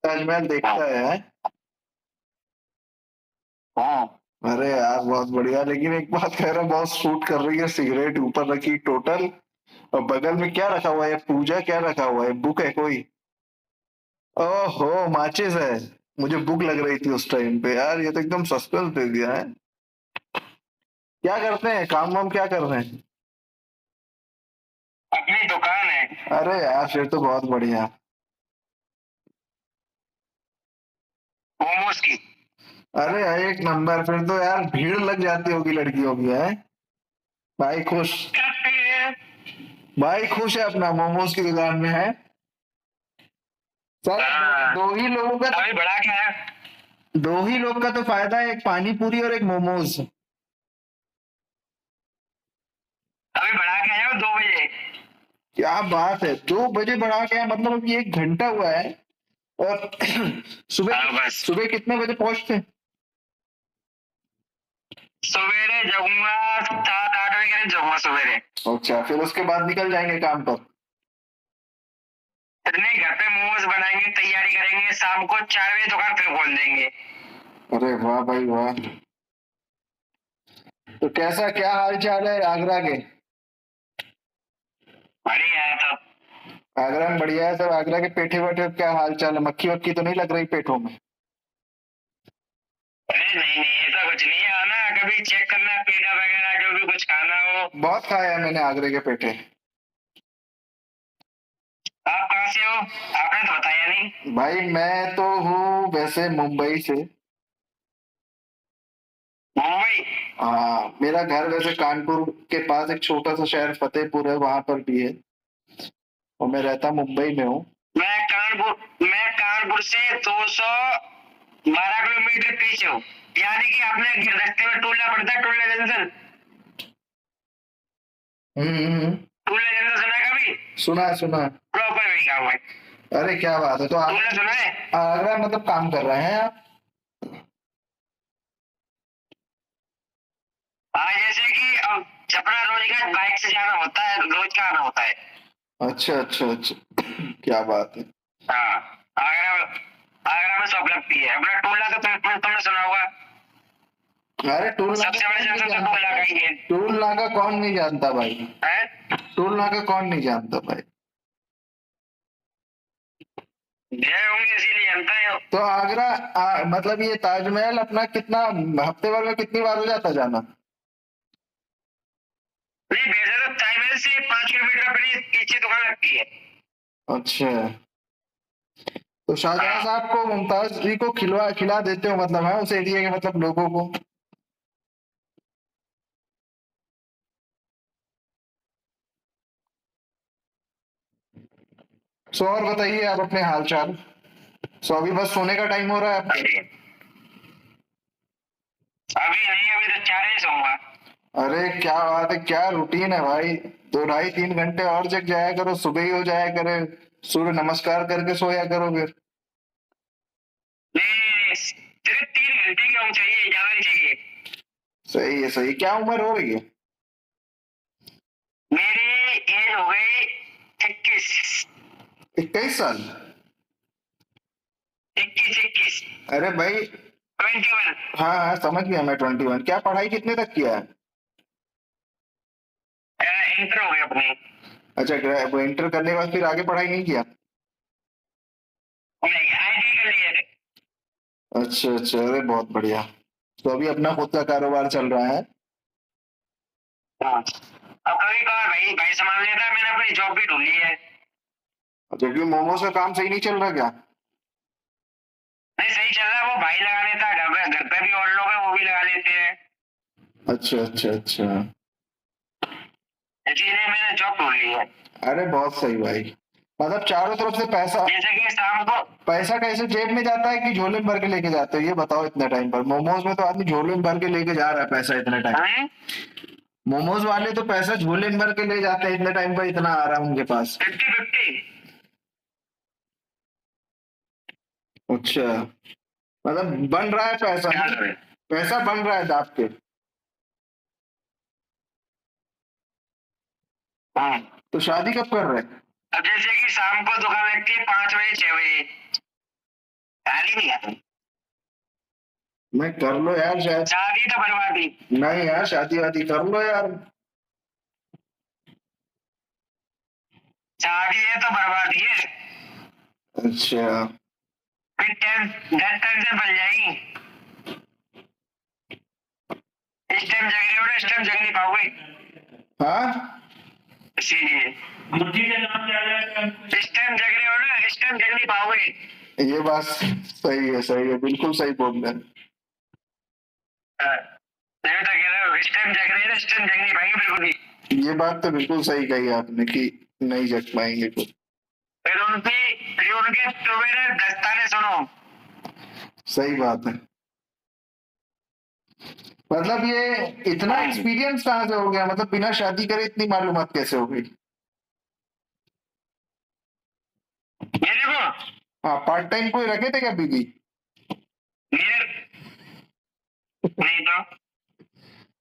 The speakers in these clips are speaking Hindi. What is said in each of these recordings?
ताजमहल देखता है? हाँ। अरे यार बहुत बढ़िया, लेकिन एक बात कह रहा, बहुत सूट कर रही है, सिगरेट ऊपर रखी टोटल, और बगल में क्या रखा हुआ है? पूजा क्या रखा हुआ है? बुक है कोई? ओहो, माचिस है। मुझे बुक लग रही थी उस टाइम पे यार, ये तो एकदम सस्पेंस दे दिया है। क्या करते हैं, काम वाम क्या कर रहे हैं? अपनी दुकान है। अरे यार फिर तो बहुत बढ़िया। मोमोज की। अरे एक नंबर, फिर तो यार भीड़ लग जाती होगी लड़कियों की, है? भाई खुश। करते हैं। भाई खुश है अपना, मोमोज की दुकान में है। साला हाँ, दो ही लोगों का अभी बढ़ा क्या है? दो ही लोग का तो फायदा है, एक पानी पूरी और एक मोमोज। अभी बढ़ा के आया हूँ 2 बजे। क्या बात है, 2 बजे बढ़ा के आया? मतलब अभी 1 घंटा हुआ है। और सुबह हाँ बस। सुबह कितने बजे पहुंचते? सवेरे जाऊंगा, 7-8 बजे करीब जाऊंगा सवेरे। अच्छा, फिर उसके बाद निकल जाएंगे काम पर? नहीं, घर पे मोमोज बनाएंगे, तैयारी करेंगे, शाम को 4 बजे दुकान फिर खोल देंगे। अरे वाह भाई वाह। तो कैसा, क्या हाल चाल है आगरा के? बढ़िया है सब। आगरा में बढ़िया है सब। आगरा के पेठे वेठे क्या हाल चाल है? मक्खी वक्की तो नहीं लग रही पेठों में? अरे नहीं नहीं, ऐसा कुछ नहीं है। आना कभी चेक करना, पेड़ा वगैरह जो भी कुछ खाना हो। बहुत खाया है मैंने आगरे के पेठे। आप कहाँ से हो? आपने तो बताया नहीं। भाई मैं तो हूँ वैसे मुंबई से। मुंबई? हाँ, मेरा घर वैसे कानपुर के पास एक छोटा सा शहर फतेहपुर है, वहां पर भी है, और मैं रहता मुंबई में हूँ। मैं कानपुर से 212 किलोमीटर पीछे हूँ। यानी कि आपने रास्ते में टूलना पड़ता है, टूलना जंक्शन। हम्म। टूलना जंक्शन सुना है कभी? सुना है सुना है। प्रॉपर वही काम है। अरे क्या बात है, तो टूलना सुना है? आगरा मतलब काम कर रहे हैं आप? हाँ, जैसे कि अब छपरा रोज का बाइक से जाना होता है, रोज का आना होता है। अच्छा अच्छा अच्छा। क्या बात है। हाँ। आगरा आगरा में शॉप लगती है अपना। टूलना तो तुमने सुना होगा। अरे टोल नाका सबसे बड़ा कौन नहीं जंक्शन तो जानता टूलना का भाई? ही है। टोल नाका कौन नहीं जानता भाई? हैं? टोल नाका कौन नहीं जानता भाई? गए होंगे इसीलिए जानता है। तो आगरा मतलब ये ताजमहल अपना कितना, हफ्ते भर में कितनी बार हो जाता जाना? नहीं, वैसे तो ताजमहल से 5 किलोमीटर अपनी पीछे दुकान लगती है। अच्छा, तो शाहजहां साहब को, मुमताज जी को खिला देते हो मतलब, है उस एरिया के मतलब लोगों को? सो और बताइए आप अपने हाल चाल। सो अभी बस सोने का टाइम हो रहा है आपका? अभी नहीं, अभी तो 4 बजे सोऊंगा। अरे क्या बात है, क्या रूटीन है भाई। 2 ढाई 3 घंटे और जग जाया करो, सुबह ही हो जाया करे, सूर्य नमस्कार करके सोया करो फिर। नहीं, सिर्फ 3 घंटे की ऊँग चाहिए, ज्यादा नहीं चाहिए। सही है सही है। क्या उम्र हो रही है? मेरी एज हो गई 21। 21 साल? 21। अरे भाई। 21। हाँ हाँ समझ गया मैं, 21। क्या पढ़ाई कितने तक किया है? इंटर हो गई अपनी। अच्छा, वो इंटर करने के बाद फिर आगे पढ़ाई नहीं किया? नहीं, आईटी कर लिए थे। अच्छा अच्छा, अरे बहुत बढ़िया। तो अभी अपना खुद का कारोबार चल रहा है? हाँ। अब कभी कभार भाई भाई संभाल लेता है, मैंने अपनी जॉब भी ढूंढ ली है। जबकि मोमोज का काम सही नहीं चल रहा क्या? नहीं, सही चल रहा है, वो भाई लगा लेता है, घर पे भी और लोग हैं वो भी लगा लेते हैं। अच्छा अच्छा अच्छा। इसीलिए मैंने जॉब ढूंढ ली है। अरे बहुत सही भाई। मतलब चारों तरफ से पैसा। जैसे कि शाम को। पैसा कैसे जेब में जाता है कि झोले में भर के लेके जाते हो, ये बताओ। इतने टाइम पर मोमोज में तो आदमी झोले में भर के लेके जा रहा है पैसा इतने टाइम। हाँ, मोमोज वाले तो पैसा झोले में भर के ले जाते हैं, इतने टाइम पर इतना आ रहा है उनके पास। 50-50। अच्छा, मतलब बन रहा है पैसा? क्या करें? पैसा बन रहा है दाब के? हाँ। तो शादी कब कर रहे हैं? अब जैसे कि शाम को दुकान लगती है 5 बजे 6 बजे। शादी नहीं है। मैं कर लो यार शायद। शादी तो बर्बादी। नहीं यार, शादी वादी कर लो यार। शादी है तो बर्बादी है। अच्छा। फिर टेंशन बन जाएगी। इस टाइम जग रहे हो ना, इस टाइम जग नहीं पाओगे। हाँ, इसीलिए इस टाइम जग रहे हो ना, इस टाइम जग नहीं पाओगे। ये बात सही है, सही है, बिल्कुल सही बोल रहे हैं। हाँ, मैं तो कह रहा हूँ इस टाइम जग रहे हैं ना, इस टाइम जग नहीं पाएंगे बिल्कुल भी। ये बात तो बिल्कुल सही कही आपने कि नहीं जग पाएंगे कुछ। फिर उनके तुम्हें दस्ताने सुनो। सही बात है। मतलब ये इतना एक्सपीरियंस कहाँ से हो गया? मतलब बिना शादी करे इतनी मालूमात कैसे हो गई? मेरे को हाँ, पार्ट टाइम कोई रखे थे क्या बीबी? मेरे नहीं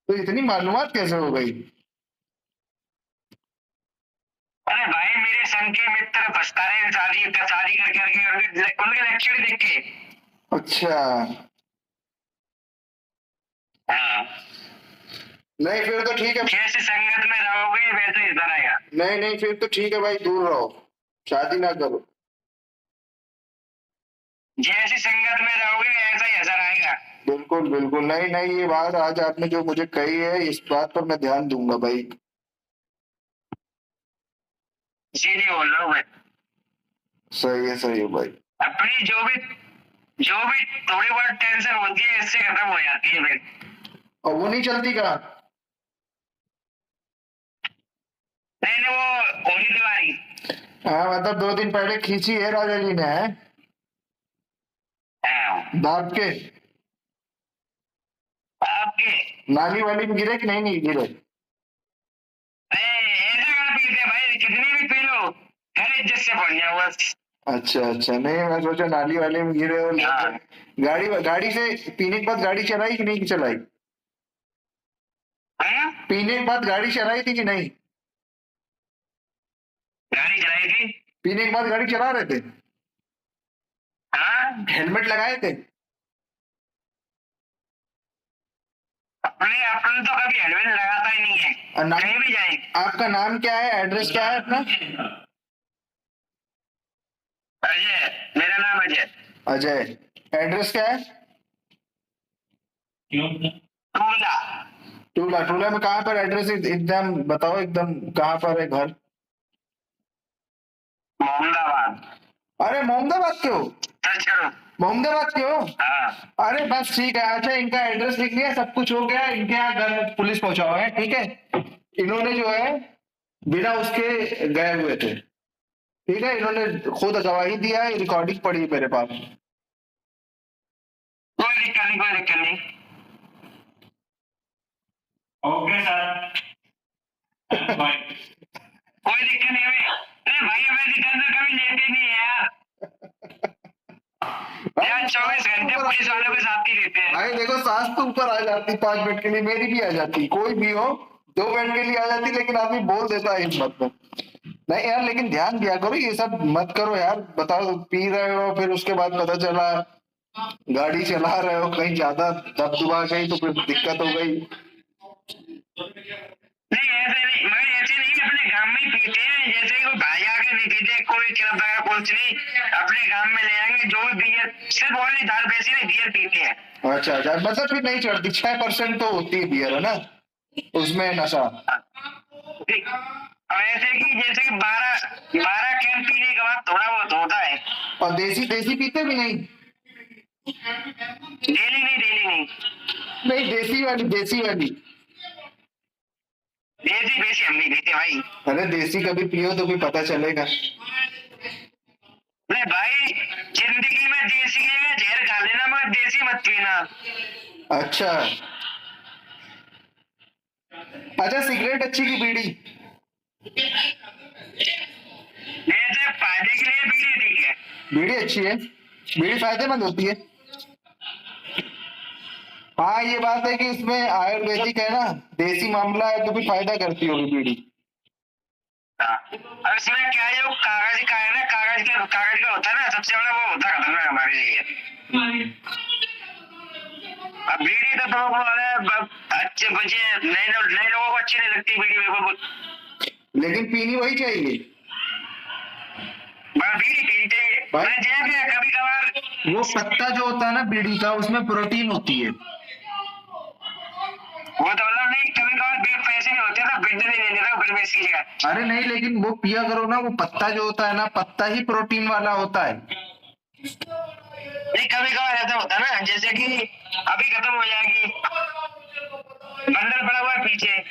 तो इतनी मालूमात कैसे हो गई? अरे भाई, मेरे संग के मित्र फंसता रहे शादी शादी कर करके उनके लेक्चर देख के। अच्छा। हाँ, नहीं फिर तो ठीक है। जैसे संगत में रहोगे वैसे ही इधर आएगा। नहीं नहीं, फिर तो ठीक है भाई, दूर रहो, शादी ना करो। जैसी संगत में रहोगे ऐसा ही असर आएगा। बिल्कुल बिल्कुल, नहीं नहीं, ये बात आज आपने जो मुझे कही है, इस बात पर मैं ध्यान दूंगा भाई। इसीलिए बोल रहा हूँ मैं। सही है भाई। अपनी जो भी थोड़ी बहुत टेंशन होती है इससे खत्म हो जाती है फिर। और वो नहीं चलती कहाँ? नहीं नहीं, वो होली दिवाली। हाँ, मतलब 2 दिन पहले खींची है राजा जी ने, है हाँ, दाब के। आपके नाली वाली में गिरे कि नहीं गिरे? ऐसे कहाँ पीते भाई, कितनी भी पी लो हर इज्जत से पड़ जाओ बस। अच्छा अच्छा, नहीं मैं सोचा नाली वाले में गिरे हो। हाँ। गाड़ी गाड़ी से पीने के बाद गाड़ी चलाई कि नहीं चलाई? हाँ? पीने के बाद गाड़ी चलाई थी कि नहीं? गाड़ी चलाई थी। पीने के बाद गाड़ी चला रहे थे? हाँ, हेलमेट लगाए थे? अपने अपन तो कभी हेलमेट लगाता ही नहीं है कहीं भी जाए। आपका नाम क्या है, एड्रेस क्या है अपना? अजय, मेरा नाम अजय। अजय। एड्रेस क्या है? टूला। टूला। टूला में कहाँ पर एड्रेस? एकदम बताओ, एकदम कहाँ पर है घर? मोहम्मदाबाद। अरे मोहम्मदाबाद के हो? सर्च करो। मोहम्मदाबाद के हो? हाँ। अरे बस ठीक है। अच्छा, इनका एड्रेस लिख लिया, सब कुछ हो गया, इनके यहाँ घर पुलिस पहुंचा हुआ है, ठीक है। इन्होंने जो है बिना उसके गए हुए थे, ठीक है, इन्होंने खुद गवाही दिया है, रिकॉर्डिंग पड़ी है मेरे पास। कोई दिक्कत नहीं, कोई दिक्कत नहीं। Okay sir. कोई दिक्कत नहीं है। अरे भाई, हमें टेंशन कभी लेते नहीं है यार। यार 24 घंटे पुलिस वालों के साथ ही रहते हैं। भाई देखो, सांस तो ऊपर आ जाती 5 मिनट के लिए, मेरी भी आ जाती, कोई भी हो 2 मिनट के लिए आ जाती, लेकिन आदमी बोल देता है हिम्मत में। नहीं यार, लेकिन ध्यान दिया करो, ये सब मत करो यार। बताओ, पी रहे हो फिर उसके बाद पता चला गाड़ी चला रहे हो, कहीं ज्यादा दबदबा गई तो फिर दिक्कत हो गई। नहीं ऐसे नहीं, मैं ऐसे नहीं, अपने गांव में ही पीते हैं। जैसे कोई भाई आके नहीं पीते, कोई क्लब वगैरह कुछ नहीं, अपने गांव में ले आएंगे जो भी बियर, सिर्फ ओनली दारू वैसे नहीं, बियर पीते हैं। अच्छा अच्छा, मतलब फिर नहीं चढ़ती। 6% तो होती है बियर, है ना, उसमें नशा। ऐसे कि जैसे कि 12 कैन पीने के बाद थोड़ा बहुत होता है। और देसी देसी पीते भी नहीं? डेली नहीं, डेली नहीं। नहीं, देसी वाली, देसी वाली। देसी बेसी हम नहीं पीते भाई। अरे देसी कभी पियो तो भी पता चलेगा। नहीं भाई, जिंदगी में देसी की जगह जहर खा लेना, मगर देसी मत पीना। अच्छा अच्छा, सिगरेट अच्छी की बीड़ी? जैसे फायदे के लिए बीड़ी ठीक है। बीड़ी अच्छी है, बीड़ी फायदेमंद होती है। हाँ, ये बात है कि इसमें आयुर्वेदिक है ना, देसी मामला है तो भी फायदा करती होगी बीड़ी। हाँ, अब इसमें क्या है, जो कागज का है ना, कागज का होता है ना, सबसे बड़ा वो होता है खतरनाक हमारे लिए। अब बीड़ी तो तुमको अच्छे बच्चे नए लोगों को अच्छी नहीं लगती बीड़ी, मेरे को लेकिन पीनी वही चाहिए बीड़ी पीनी चाहिए। भाई। मैं जैसे कभी कभार वो पत्ता जो होता है ना बीड़ी का, उसमें प्रोटीन होती है। वो तो मतलब नहीं, कभी कभार पैसे नहीं होते तो बिल्डर नहीं ले लेता हूँ, फिर मैं इसकी जगह। अरे नहीं, लेकिन वो पिया करो ना, वो पत्ता जो होता है ना, पत्ता ही प्रोटीन वाला होता है। नहीं, कभी कभार ऐसा होता है ना, जैसे कि अभी खत्म हो जाएगी, बंडल पड़ा हुआ है पीछे।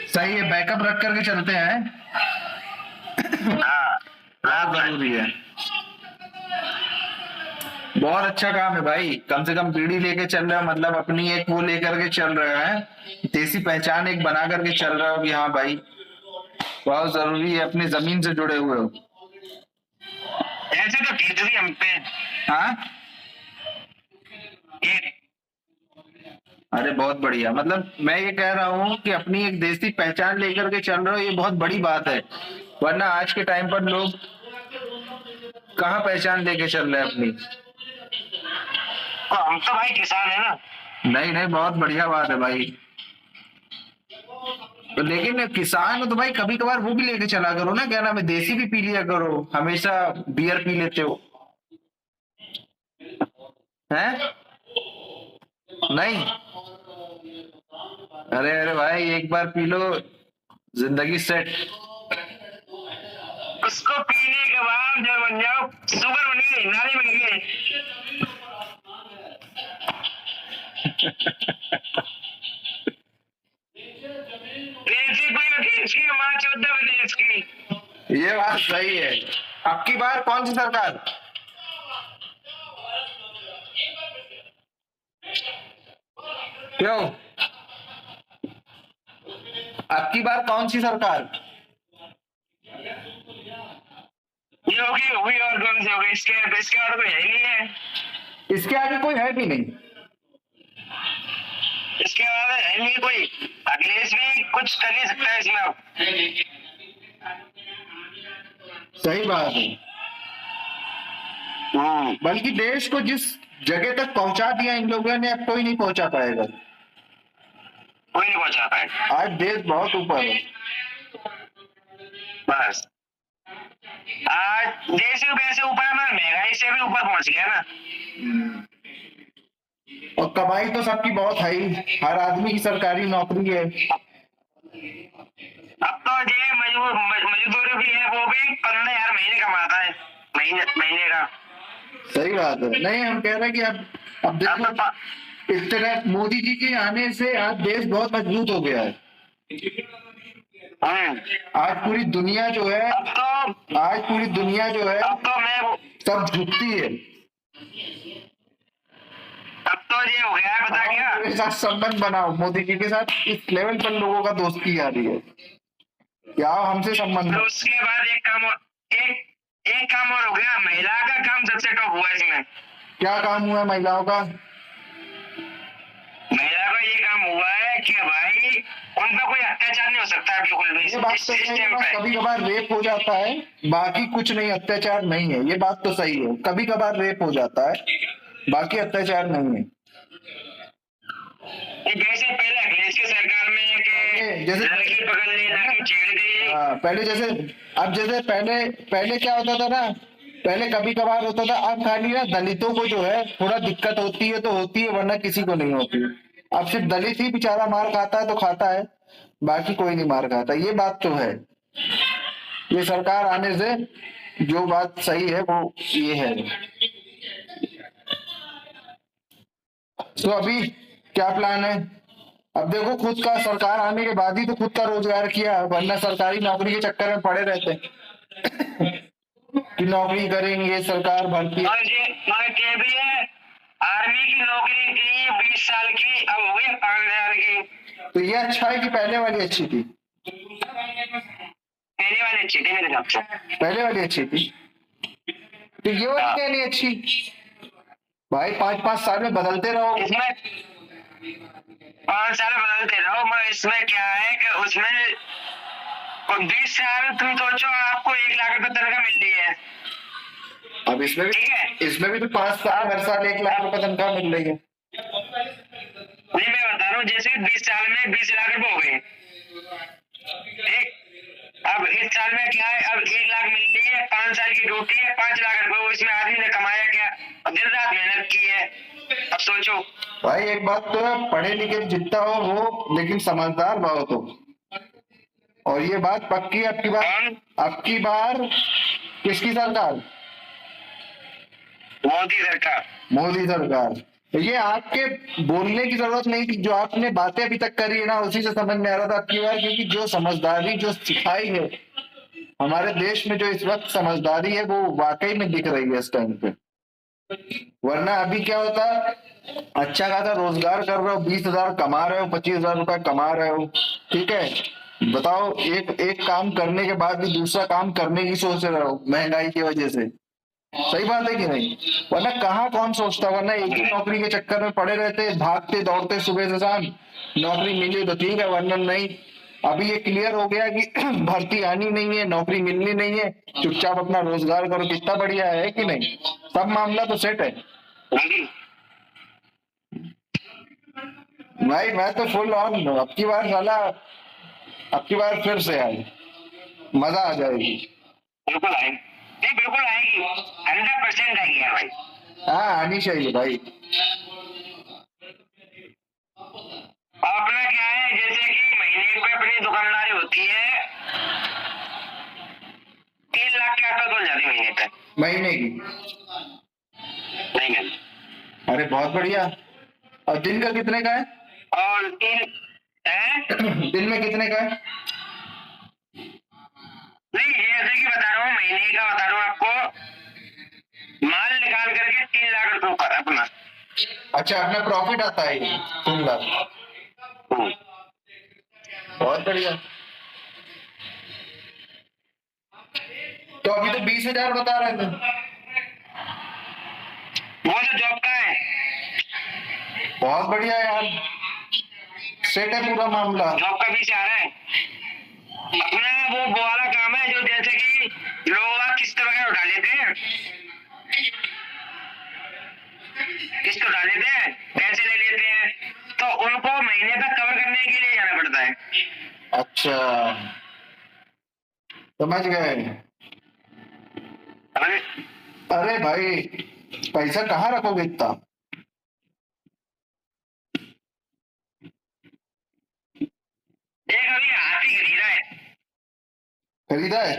सही है, बैकअप रख करके चलते हैं। हाँ, बहुत जरूरी है। बहुत अच्छा काम है भाई, कम से कम बीड़ी लेके चल रहा है, मतलब अपनी एक वो लेकर के चल रहा है, देसी पहचान एक बना करके चल रहा हो कि हाँ भाई बहुत जरूरी है, अपनी जमीन से जुड़े हुए हो। ऐसे तो भेज भी हम पे। हाँ, ये अरे बहुत बढ़िया, मतलब मैं ये कह रहा हूँ कि अपनी एक देसी पहचान लेकर के चल रहे हो, ये बहुत बड़ी बात है। वरना आज के टाइम पर लोग कहाँ पहचान लेके चल रहे हैं अपनी। तो हम तो भाई किसान है ना। नहीं नहीं, बहुत बढ़िया बात है भाई। तो लेकिन किसान हो तो भाई कभी कभार वो भी लेके चला करो ना, क्या नाम है, देसी भी पी लिया करो, हमेशा बियर पी लेते हो। हैं? नहीं? अरे अरे भाई, एक बार पी लो, जिंदगी सेट। उसको पीने के बाद जब बन जाओ, शुगर बन गई, नाली बन गई। देसी कोई देश की माँ चौदह देश की। ये बात सही है। अब की बार कौन सी सरकार? क्यों? अब की बार कौन सी सरकार? ये होगी और कौन सी होगी, इसके और कोई है ही नहीं है। इसके आगे कोई है भी नहीं। इसके बाद है नहीं कोई, अखिलेश भी कुछ कर नहीं सकता है इसमें अब। सही बात है। बल्कि देश को जिस जगह तक पहुंचा दिया इन लोगों ने, अब कोई नहीं पहुंचा पाएगा। कोई नहीं पहुंचा पाएगा। आज देश बहुत ऊपर है। बस आज देश भी वैसे ऊपर है ना, महंगाई से भी ऊपर पहुंच गया ना। और कमाई तो सबकी बहुत है ही, हर आदमी की सरकारी नौकरी है। अब तो ये मजदूर भी है, वो भी 15,000 महीने कमाता है, महीने का। सही बात है। नहीं, हम कह रहे हैं कि अब देखो, इस तरह मोदी जी के आने से आज देश बहुत मजबूत हो गया है। आज पूरी दुनिया जो है, अब तो मैं सब झुकती है। अब तो ये हो गया है, बता क्या मेरे साथ संबंध बनाओ, मोदी जी के साथ इस लेवल पर लोगों का दोस्ती आ रही है, क्या हमसे संबंध। तो उसके बाद एक काम और हो गया, महिला का काम सबसे टॉप हुआ इसमें। क्या काम हुआ है महिलाओं का? महिला का ये काम हुआ है कि भाई उन पर कोई अत्याचार नहीं हो सकता बिल्कुल भी। ये बात तो सही है, कभी कभार रेप हो जाता है, बाकी कुछ नहीं, अत्याचार नहीं है। ये बात तो सही है, कभी कभार रेप हो जाता है, बाकी अत्याचार नहीं है। जैसे पहले अखिलेश की सरकार में जैसे लड़की पकड़ ली, लड़की छेड़ दी। पहले जैसे, अब जैसे पहले क्या होता था ना, पहले कभी कभार होता था, अब खाली ना दलितों को जो है थोड़ा दिक्कत होती है तो होती है, वरना किसी को नहीं होती। अब सिर्फ दलित ही बेचारा मार खाता है तो खाता है, बाकी कोई नहीं मार खाता। ये बात तो है। ये सरकार आने से जो बात सही है वो ये है। तो अभी क्या प्लान है? अब देखो, खुद का सरकार आने के बाद ही तो खुद का रोजगार किया, वरना सरकारी नौकरी के चक्कर में पड़े रहते कि नौकरी करेंगे, सरकार भर्ती। और भी है, आर्मी की नौकरी थी 20 साल की, अब हो गई 5,000 की। तो ये अच्छा है कि पहले वाली अच्छी थी? पहले वाली अच्छी थी मेरे हिसाब से। पहले वाली अच्छी थी? तो ये वाली क्या नहीं अच्छी? भाई 5-5 साल में बदलते रहो। इसमें 5 साल बदलते रहो, मगर इसमें क्या है कि उसमें और 20 साल तुम सोचो, आपको 1 लाख रुपए तनख्वाह मिल रही है, अब इसमें ठीक है। भी 5 साल हर साल 1 लाख रुपए तनख्वाह मिल रही है। नहीं, मैं बता रहा हूँ, जैसे 20 साल में 20 लाख रुपए हो गए, ठीक। अब इस साल में क्या है, अब 1 लाख मिल रही है, 5 साल की ड्यूटी है, 5 लाख रुपए, इसमें आदमी ने कमाया क्या, अब दिन रात मेहनत की है। अब सोचो भाई एक बात तो है, पढ़े लिखे जितना हो लेकिन समझदार बहुत हो, और ये बात पक्की है। आपकी बार किसकी सरकार? मोदी सरकार। मोदी सरकार। तो ये आपके बोलने की जरूरत नहीं थी, जो आपने बातें अभी तक करी है ना, उसी से समझ में आ रहा था आपकी बार, क्योंकि जो समझदारी जो सिखाई है हमारे देश में, जो इस वक्त समझदारी है, वो वाकई में दिख रही है इस टाइम पे। वरना अभी क्या होता, अच्छा खासा रोजगार कर रहे हो, 20,000 कमा रहे हो, 25,000 रुपए कमा रहे हो, ठीक है, बताओ एक काम करने के बाद भी दूसरा काम करने की सोच रहे हो महंगाई की वजह से। सही बात है कि नहीं? वरना कहाँ कौन सोचता, वरना एक ही नौकरी के चक्कर में पड़े रहते, भागते दौड़ते सुबह से शाम, नौकरी मिली तो ठीक है, वरना नहीं। अभी ये क्लियर हो गया कि भर्ती आनी नहीं है, नौकरी मिलनी नहीं है, चुपचाप अपना रोजगार करो, कितना बढ़िया है कि नहीं? सब मामला तो सेट है भाई। मैं तो फुल ऑन हूँ, अब की बार फिर से आए, मजा आ जाएगी। बिल्कुल आएगी, नहीं बिल्कुल आएगी, 100% आएगी यार भाई। हाँ आनी चाहिए भाई। अपना क्या है, जैसे कि महीने पे अपनी दुकानदारी होती है, 3 लाख के आसपास हो जाती है महीने पे। महीने की? नहीं, अरे बहुत बढ़िया। और दिन का कितने का है? और 3 है दिन में कितने का है? नहीं, जैसे कि बता रहा हूँ, महीने का बता रहा हूँ आपको, माल निकाल करके 3 लाख रुपए का अपना। अच्छा, अपना प्रॉफिट आता है 3 लाख? बहुत बढ़िया। तो अभी तो 20,000 बता रहे थे। वो तो जॉब का है। बहुत बढ़िया यार, सेट है पूरा मामला। जॉब का 20 आ रहा है अपना। वो वाला काम है जो जैसे कि लोग किस्त वगैरह उठा लेते हैं, पैसे ले लेते हैं, तो उनको महीने तक कवर करने के लिए जाना पड़ता है। अच्छा, समझ गए। अरे भाई, पैसा कहाँ रखोगे इतना? एक अभी हाथी खरीदा है?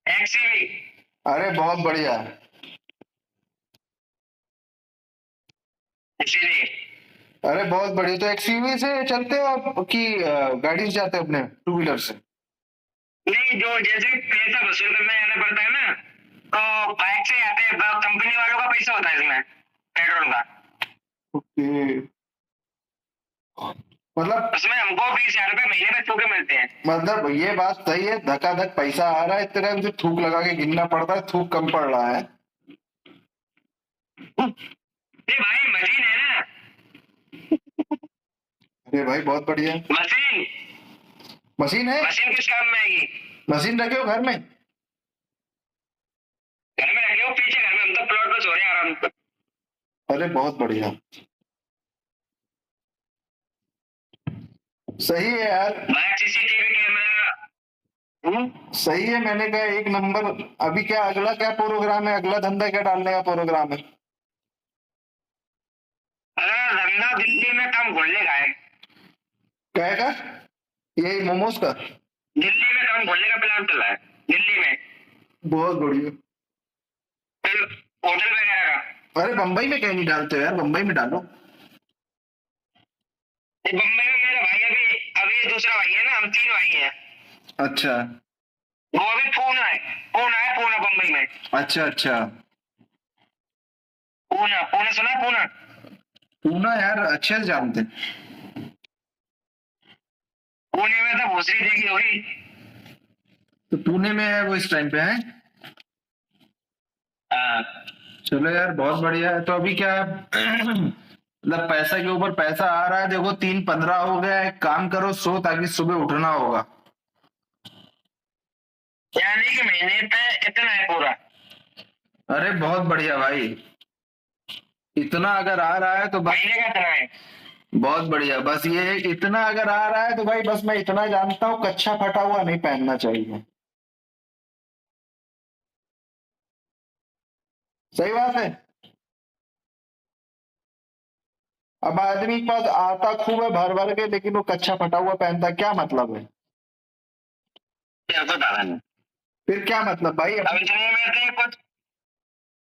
एक्सयूवी। अरे बहुत बढ़िया। इसीलिए अरे बहुत बढ़िया। तो एक्सयूवी से चलते हो आप कि गाड़ी से जाते हो अपने 2 व्हीलर से? नहीं, जो जैसे पैसा वसूल करना जाना पड़ता है ना, तो बाइक से आते हैं, कंपनी वालों का पैसा होता है इसमें, पेट्रोल का। ओके, मतलब उसमें हमको 20,000 रुपए महीने में चूके मिलते हैं। मतलब ये बात सही है, धकाधक पैसा आ रहा है, इतने टाइम से थूक लगा के गिनना पड़ता है, थूक कम पड़ रहा है। ये भाई मशीन है ना। अरे भाई बहुत बढ़िया। मशीन है? मशीन किस काम में आएगी? मशीन रखे हो घर में? घर में रखे हो, पीछे घर में, हम तो प्लॉट पे सो रहे हैं आराम से। अरे बहुत बढ़िया, सही है यार। मैं सीसीटीवी कैमरा। सही है, मैंने कहा एक नंबर। अभी क्या अगला क्या प्रोग्राम है, अगला धंधा क्या डालने का प्रोग्राम है? अरे धंधा दिल्ली में कम खोलने का है। क्या का? यही मोमोज का? दिल्ली में कम खोलने का प्लान चला है, दिल्ली में। बहुत बढ़िया। फिर होटल वगैरह का। अरे बम्बई में कहीं नहीं डालते यार, बम्बई में डालो। बम्बई में मेरा भाई अभी दूसरा भाई है ना, हम 3 भाई हैं। अच्छा, वो अभी पूना बम्बई में। अच्छा अच्छा। पूना सुना है? पूना यार अच्छे से जानते हैं। पुणे में तो भोसरी देखी होगी। तो पुणे में है वो इस टाइम पे है? चलो यार बहुत बढ़िया है। तो अभी क्या मतलब पैसा के ऊपर पैसा आ रहा है। देखो 3:15 हो गया, एक काम करो, सो, ताकि सुबह उठना होगा। यानी कि महीने पे इतना है पूरा। अरे बहुत बढ़िया भाई, इतना अगर आ रहा है तो बस महीने का इतना है। बहुत बढ़िया। बस ये इतना अगर आ रहा है तो भाई बस मैं इतना जानता हूँ, कच्छा फटा हुआ नहीं पहनना चाहिए। सही बात है। अब आदमी के पास आता खूब है भर भर के, लेकिन वो कच्छा फटा हुआ पहनता है, क्या मतलब है? ये तो पता नहीं। फिर क्या मतलब भाई? अब इतने में से कुछ